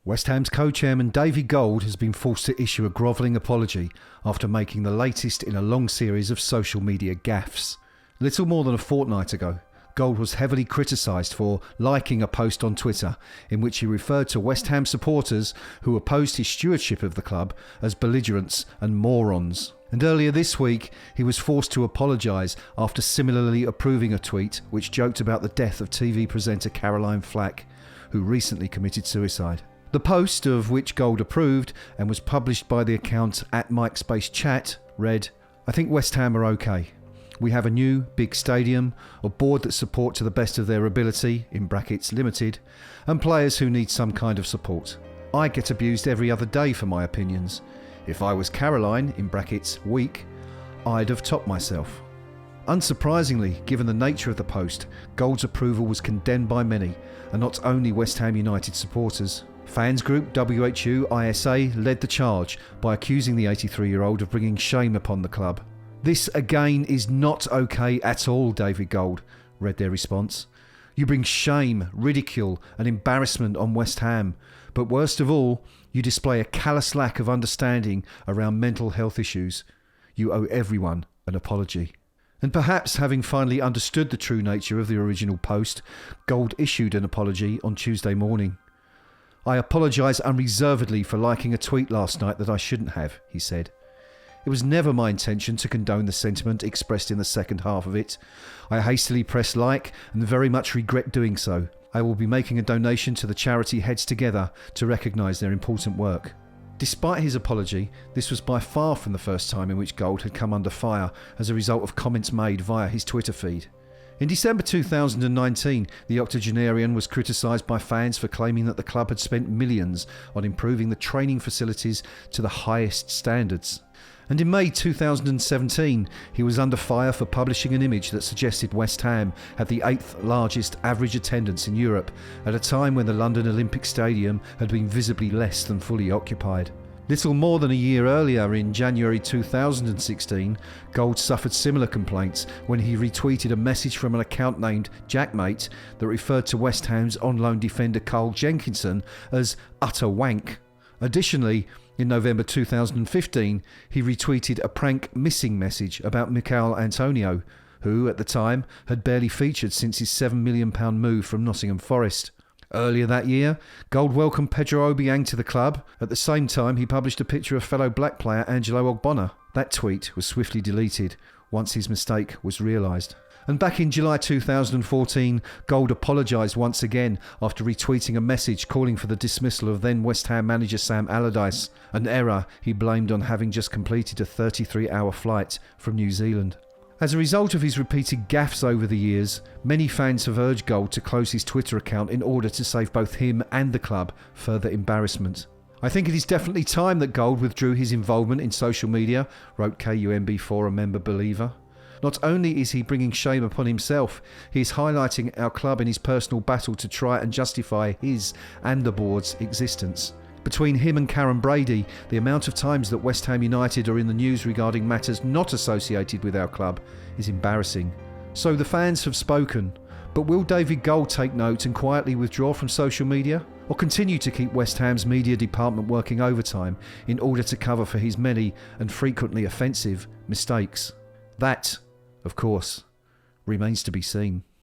West Ham's co-chairman David Gold has been forced to issue a grovelling apology after making the latest in a long series of social media gaffes. Little more than a fortnight ago, Gold was heavily criticised for liking a post on Twitter in which he referred to West Ham supporters who opposed his stewardship of the club as belligerents and morons. And earlier this week, he was forced to apologise after similarly approving a tweet which joked about the death of TV presenter Caroline Flack, who recently committed suicide. The post, of which Gold approved and was published by the account @MikeSpaceChat, read, "I think West Ham are okay. We have a new, big stadium, a board that support to the best of their ability, in brackets limited, and players who need some kind of support. I get abused every other day for my opinions. If I was Caroline, in brackets weak, I'd have topped myself." Unsurprisingly, given the nature of the post, Gold's approval was condemned by many, and not only West Ham United supporters. Fans group WHU ISA led the charge by accusing the 83-year-old of bringing shame upon the club. "This again is not okay at all, David Gold," read their response. "You bring shame, ridicule and embarrassment on West Ham, but worst of all, you display a callous lack of understanding around mental health issues. You owe everyone an apology." And perhaps having finally understood the true nature of the original post, Gold issued an apology on Tuesday morning. "I apologise unreservedly for liking a tweet last night that I shouldn't have," he said. "It was never my intention to condone the sentiment expressed in the second half of it. I hastily pressed like and very much regret doing so. I will be making a donation to the charity Heads Together to recognise their important work." Despite his apology, this was by far from the first time in which Gold had come under fire as a result of comments made via his Twitter feed. In December 2019, the octogenarian was criticised by fans for claiming that the club had spent millions on improving the training facilities to the highest standards. And in May 2017, he was under fire for publishing an image that suggested West Ham had the 8th largest average attendance in Europe at a time when the London Olympic Stadium had been visibly less than fully occupied. Little more than a year earlier, in January 2016, Gold suffered similar complaints when he retweeted a message from an account named Jackmate that referred to West Ham's on-loan defender Carl Jenkinson as utter wank. Additionally, in November 2015, he retweeted a prank missing message about Michail Antonio, who, at the time, had barely featured since his £7 million move from Nottingham Forest. Earlier that year, Gold welcomed Pedro Obiang to the club. At the same time, he published a picture of fellow black player Angelo Ogbonna. That tweet was swiftly deleted once his mistake was realised. And back in July 2014, Gold apologised once again after retweeting a message calling for the dismissal of then West Ham manager Sam Allardyce, an error he blamed on having just completed a 33-hour flight from New Zealand. As a result of his repeated gaffes over the years, many fans have urged Gold to close his Twitter account in order to save both him and the club further embarrassment. "I think it is definitely time that Gold withdrew his involvement in social media," wrote KUMB Forum member Believer. "Not only is he bringing shame upon himself, he is highlighting our club in his personal battle to try and justify his and the board's existence. Between him and Karen Brady, the amount of times that West Ham United are in the news regarding matters not associated with our club is embarrassing. So the fans have spoken, but will David Gold take note and quietly withdraw from social media? Or continue to keep West Ham's media department working overtime in order to cover for his many and frequently offensive mistakes? That, of course, remains to be seen."